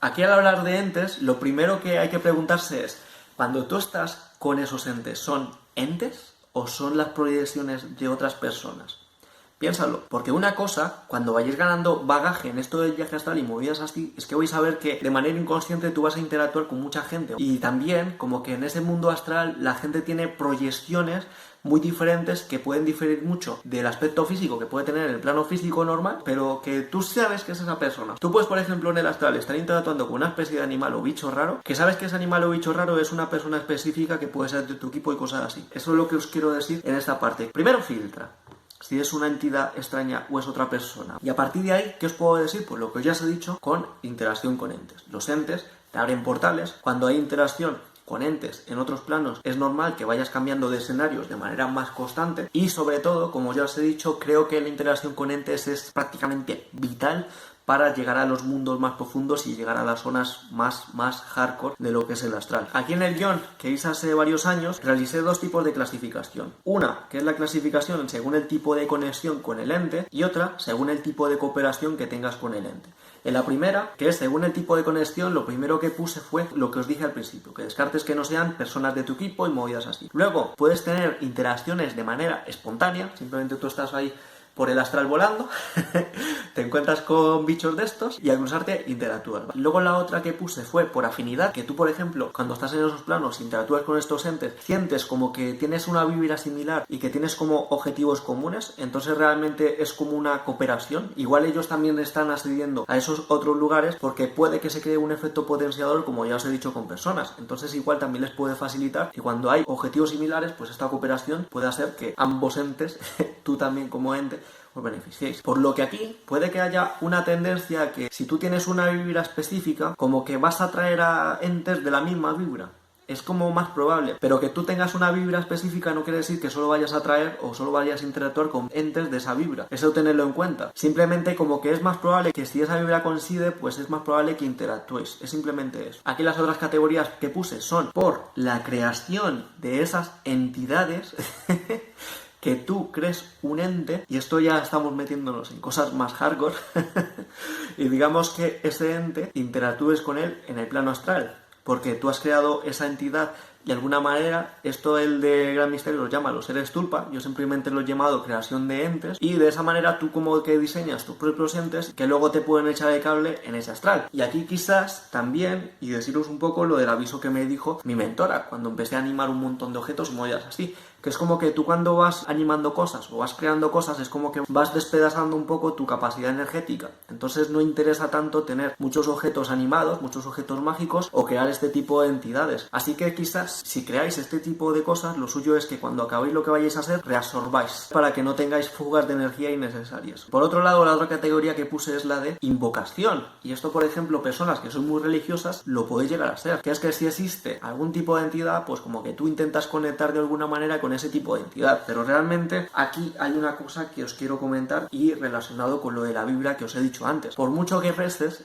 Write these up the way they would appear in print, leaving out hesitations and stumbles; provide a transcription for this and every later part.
Aquí al hablar de entes, lo primero que hay que preguntarse es, cuando tú estás con esos entes, ¿son entes o son las proyecciones de otras personas? Piénsalo, porque una cosa, cuando vayáis ganando bagaje en esto del viaje astral y movidas así, es que vais a ver que de manera inconsciente tú vas a interactuar con mucha gente. Y también, como que en ese mundo astral la gente tiene proyecciones muy diferentes que pueden diferir mucho del aspecto físico que puede tener el plano físico normal, pero que tú sabes que es esa persona. Tú puedes, por ejemplo, en el astral estar interactuando con una especie de animal o bicho raro, que sabes que ese animal o bicho raro es una persona específica que puede ser de tu equipo y cosas así. Eso es lo que os quiero decir en esta parte. Primero filtra si es una entidad extraña o es otra persona. Y a partir de ahí, ¿qué os puedo decir? Pues lo que ya os he dicho con interacción con entes. Los entes te abren portales. Cuando hay interacción con entes en otros planos, es normal que vayas cambiando de escenarios de manera más constante. Y sobre todo, como ya os he dicho, creo que la interacción con entes es prácticamente vital para llegar a los mundos más profundos y llegar a las zonas más hardcore de lo que es el astral. Aquí en el guión que hice hace varios años, realicé dos tipos de clasificación. Una, que es la clasificación según el tipo de conexión con el ente, y otra, según el tipo de cooperación que tengas con el ente. En la primera, que es según el tipo de conexión, lo primero que puse fue lo que os dije al principio, que descartes que no sean personas de tu equipo y movidas así. Luego, puedes tener interacciones de manera espontánea, simplemente tú estás ahí por el astral volando, te encuentras con bichos de estos y al cruzarte interactúas. Luego la otra que puse fue por afinidad, que tú, por ejemplo, cuando estás en esos planos, interactúas con estos entes, sientes como que tienes una vibra similar y que tienes como objetivos comunes, entonces realmente es como una cooperación. Igual ellos también están accediendo a esos otros lugares porque puede que se cree un efecto potenciador, como ya os he dicho, con personas. Entonces igual también les puede facilitar que cuando hay objetivos similares, pues esta cooperación puede hacer que ambos entes, tú también como ente, os beneficiéis. Por lo que aquí puede que haya una tendencia a que si tú tienes una vibra específica, como que vas a atraer a entes de la misma vibra. Es como más probable, pero que tú tengas una vibra específica no quiere decir que solo vayas a atraer o solo vayas a interactuar con entes de esa vibra. Eso tenerlo en cuenta. Simplemente como que es más probable que si esa vibra coincide, pues es más probable que interactuéis. Es simplemente eso. Aquí las otras categorías que puse son por la creación de esas entidades que tú crees un ente, y esto ya estamos metiéndonos en cosas más hardcore, y digamos que ese ente interactúes con él en el plano astral, porque tú has creado esa entidad de alguna manera. Esto el de Gran Misterio los llama los seres tulpa, yo simplemente lo he llamado creación de entes, y de esa manera tú como que diseñas tus propios entes que luego te pueden echar el cable en ese astral. Y aquí quizás también, y deciros un poco lo del aviso que me dijo mi mentora cuando empecé a animar un montón de objetos y movidas así, que es como que tú cuando vas animando cosas o vas creando cosas es como que vas despedazando un poco tu capacidad energética. Entonces no interesa tanto tener muchos objetos animados, muchos objetos mágicos o crear este tipo de entidades. Así que quizás si creáis este tipo de cosas, lo suyo es que cuando acabéis lo que vayáis a hacer, reabsorbáis para que no tengáis fugas de energía innecesarias. Por otro lado, la otra categoría que puse es la de invocación. Y esto, por ejemplo, personas que son muy religiosas lo podéis llegar a ser. Que es que si existe algún tipo de entidad, pues como que tú intentas conectar de alguna manera con ese tipo de entidad. Pero realmente aquí hay una cosa que os quiero comentar y relacionado con lo de la vibra que os he dicho antes. Por mucho que restes,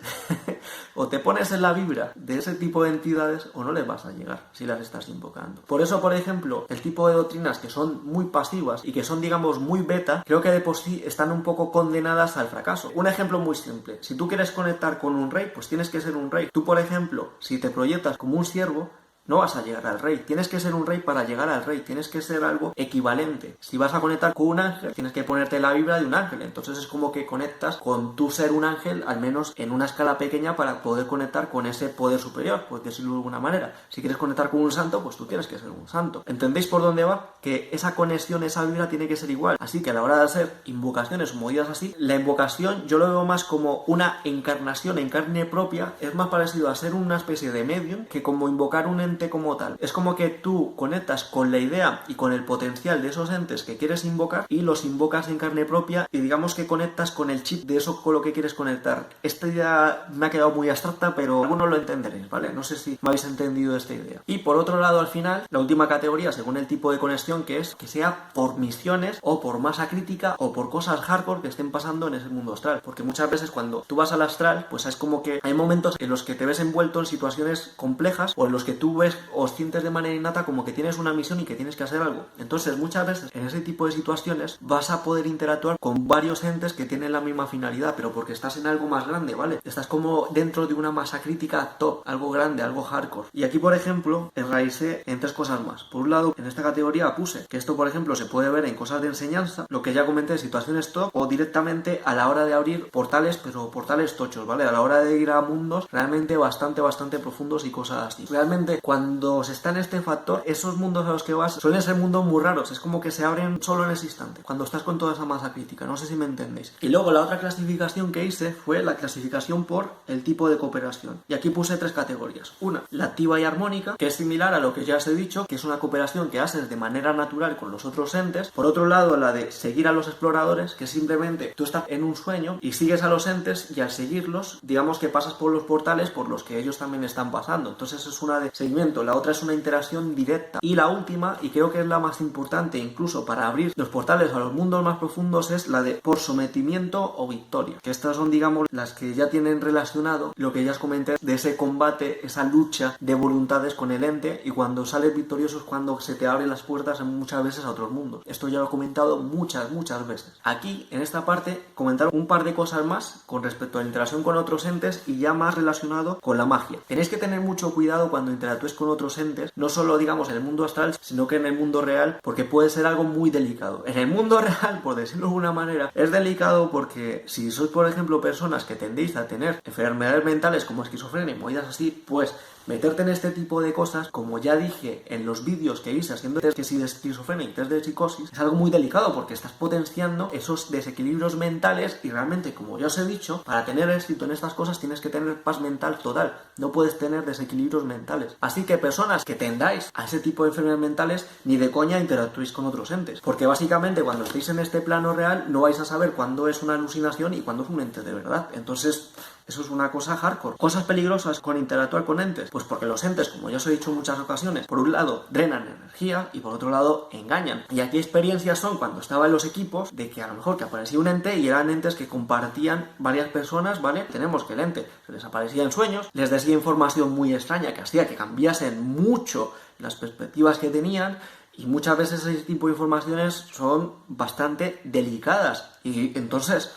o te pones en la vibra de ese tipo de entidades o no les vas a llegar si las estás invocando. Por eso, por ejemplo, el tipo de doctrinas que son muy pasivas y que son, digamos, muy beta, creo que de por sí están un poco condenadas al fracaso. Un ejemplo muy simple. Si tú quieres conectar con un rey, pues tienes que ser un rey. Tú, por ejemplo, si te proyectas como un siervo, no vas a llegar al rey. Tienes que ser un rey para llegar al rey. Tienes que ser algo equivalente. Si vas a conectar con un ángel, tienes que ponerte la vibra de un ángel. Entonces es como que conectas con tu ser un ángel, al menos en una escala pequeña, para poder conectar con ese poder superior, por decirlo de alguna manera. Si quieres conectar con un santo, pues tú tienes que ser un santo. ¿Entendéis por dónde va? Que esa conexión, esa vibra tiene que ser igual. Así que a la hora de hacer invocaciones o movidas así, la invocación yo lo veo más como una encarnación en carne propia. Es más parecido a ser una especie de medium que como invocar un ente como tal. Es como que tú conectas con la idea y con el potencial de esos entes que quieres invocar y los invocas en carne propia y digamos que conectas con el chip de eso con lo que quieres conectar. Esta idea me ha quedado muy abstracta, pero algunos lo entenderéis, ¿vale? No sé si me habéis entendido esta idea. Y por otro lado, al final, la última categoría, según el tipo de conexión, que es que sea por misiones o por masa crítica o por cosas hardcore que estén pasando en ese mundo astral. Porque muchas veces cuando tú vas al astral, pues es como que hay momentos en los que te ves envuelto en situaciones complejas o en los que tú ves o sientes de manera innata como que tienes una misión y que tienes que hacer algo. Entonces, muchas veces en ese tipo de situaciones vas a poder interactuar con varios entes que tienen la misma finalidad, pero porque estás en algo más grande, ¿vale? Estás como dentro de una masa crítica top, algo grande, algo hardcore. Y aquí, por ejemplo, enraicé en 3 cosas más. Por un lado, en esta categoría puse que esto, por ejemplo, se puede ver en cosas de enseñanza, lo que ya comenté, situaciones top, o directamente a la hora de abrir portales, pero portales tochos, ¿vale? A la hora de ir a mundos realmente bastante profundos y cosas así. Realmente, cuando se está en este factor, esos mundos a los que vas suelen ser mundos muy raros, es como que se abren solo en ese instante, cuando estás con toda esa masa crítica, no sé si me entendéis. Y luego la otra clasificación que hice fue la clasificación por el tipo de cooperación. Y aquí puse 3 categorías. Una, la activa y armónica, que es similar a lo que ya os he dicho, que es una cooperación que haces de manera natural con los otros entes. Por otro lado, la de seguir a los exploradores, que simplemente tú estás en un sueño y sigues a los entes y al seguirlos, digamos que pasas por los portales por los que ellos también están pasando. Entonces es una de seguimiento. La otra es una interacción directa. Y la última, y creo que es la más importante incluso para abrir los portales a los mundos más profundos, es la de por sometimiento o victoria. Que estas son, digamos, las que ya tienen relacionado lo que ya os comenté de ese combate, esa lucha de voluntades con el ente, y cuando sales victorioso es cuando se te abren las puertas muchas veces a otros mundos. Esto ya lo he comentado muchas veces. Aquí, en esta parte, comentar un par de cosas más con respecto a la interacción con otros entes y ya más relacionado con la magia. Tenéis que tener mucho cuidado cuando interactúes con otros entes, no solo, digamos, en el mundo astral, sino que en el mundo real, porque puede ser algo muy delicado. En el mundo real, por decirlo de alguna manera, es delicado porque si sois, por ejemplo, personas que tendéis a tener enfermedades mentales como esquizofrenia y movidas así, pues meterte en este tipo de cosas, como ya dije en los vídeos que hice haciendo test de esquizofrenia y test de psicosis, es algo muy delicado porque estás potenciando esos desequilibrios mentales y realmente, como ya os he dicho, para tener éxito en estas cosas tienes que tener paz mental total, no puedes tener desequilibrios mentales. Así que personas que tendáis a ese tipo de enfermedades mentales, ni de coña interactuéis con otros entes, porque básicamente cuando estéis en este plano real no vais a saber cuándo es una alucinación y cuándo es un ente de verdad. Entonces, eso es una cosa hardcore. Cosas peligrosas con interactuar con entes, pues porque los entes, como ya os he dicho en muchas ocasiones, por un lado drenan energía y por otro lado engañan. Y aquí experiencias son cuando estaba en los equipos de que a lo mejor que aparecía un ente y eran entes que compartían varias personas, ¿vale? Tenemos que el ente se les aparecía en sueños, les decía información muy extraña que hacía que cambiasen mucho las perspectivas que tenían. Y muchas veces ese tipo de informaciones son bastante delicadas. Y entonces,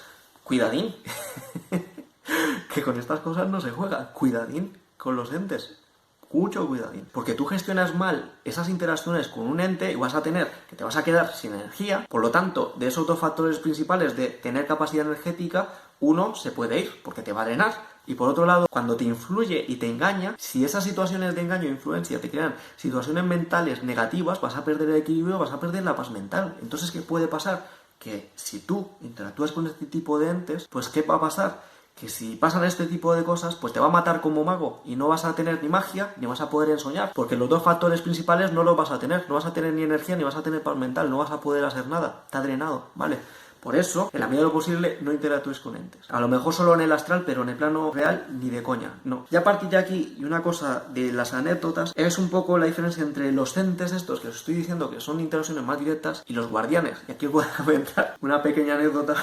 cuidadín. Que con estas cosas no se juega. Cuidadín con los entes. Mucho cuidadín. Porque tú gestionas mal esas interacciones con un ente y vas a tener que te vas a quedar sin energía. Por lo tanto, de esos 2 factores principales de tener capacidad energética, uno se puede ir porque te va a drenar. Y por otro lado, cuando te influye y te engaña, si esas situaciones de engaño e influencia te crean situaciones mentales negativas, vas a perder el equilibrio, vas a perder la paz mental. Entonces, ¿qué puede pasar? Que si tú interactúas con este tipo de entes, pues ¿qué va a pasar? Que si pasan este tipo de cosas, pues te va a matar como mago y no vas a tener ni magia ni vas a poder ensoñar, porque los 2 factores principales no los vas a tener, no vas a tener ni energía ni vas a tener paz mental, no vas a poder hacer nada, está drenado, ¿vale? Por eso, en la medida de lo posible, no interactúes con entes. A lo mejor solo en el astral, pero en el plano real, ni de coña, no. Ya a partir de aquí, y una cosa de las anécdotas, es un poco la diferencia entre los entes estos que os estoy diciendo que son interacciones más directas y los guardianes. Y aquí os voy a comentar una pequeña anécdota